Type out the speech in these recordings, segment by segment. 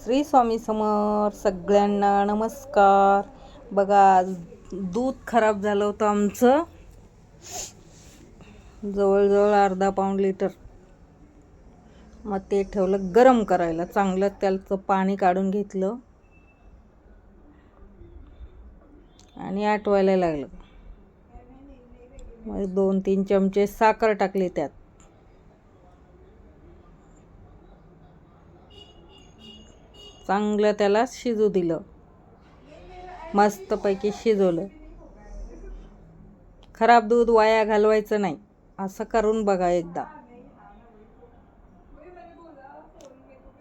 श्री स्वामी समर्थ सगळ्यांना नमस्कार. बघा आज दूध खराब झालं होतं आमचं, जवळजवळ अर्धा पाऊण लिटर. मग ते ठेवलं गरम करायला, चांगलं त्याचं पाणी काढून घेतलं आणि आटवायला लागलं. मग 2-3 चमचे साखर टाकली त्यात. चांगलं त्याला शिजू दिलं, मस्तपैकी शिजवलं. खराब दूध वाया घालवायचं नाही, असं करून बघा एकदा.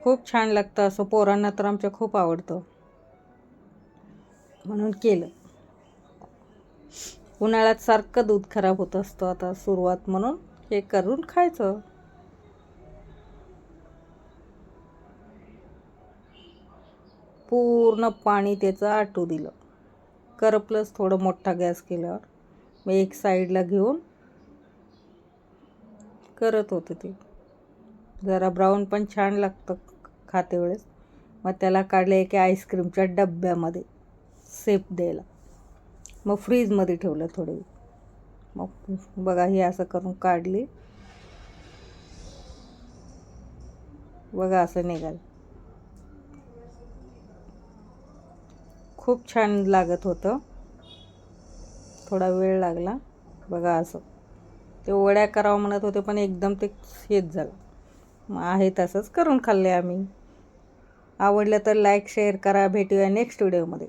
खूप छान लागतं असं, पोरांना तर आमच्या खूप आवडतं म्हणून केलं. उन्हाळ्यात सारखं दूध खराब होत असतं, आता सुरुवात म्हणून हे करून खायचं. पूर्ण पाणी त्याचं आटू दिलं, करपलंच थोडं मोठा गॅस केल्यावर. मग एक साईडला घेऊन करत होते ते. जरा ब्राऊन पण छान लागतं खाते वेळेस. मग त्याला काढले एका आईस्क्रीमच्या डब्यामध्ये सेप द्यायला. मग फ्रीजमध्ये ठेवलं थोडे. मग बघा हे असं करून काढली, बघा असं निघालं. खूप छान लागत होतं, थोडा वेळ लागला. बघा असं ते वड्या करावं म्हणत होते, पण एकदम ते हेच झालं. मग आहे तसंच करून खाल्ले आम्ही. आवडलं तर लाईक शेअर करा. भेटूया नेक्स्ट व्हिडिओमध्ये.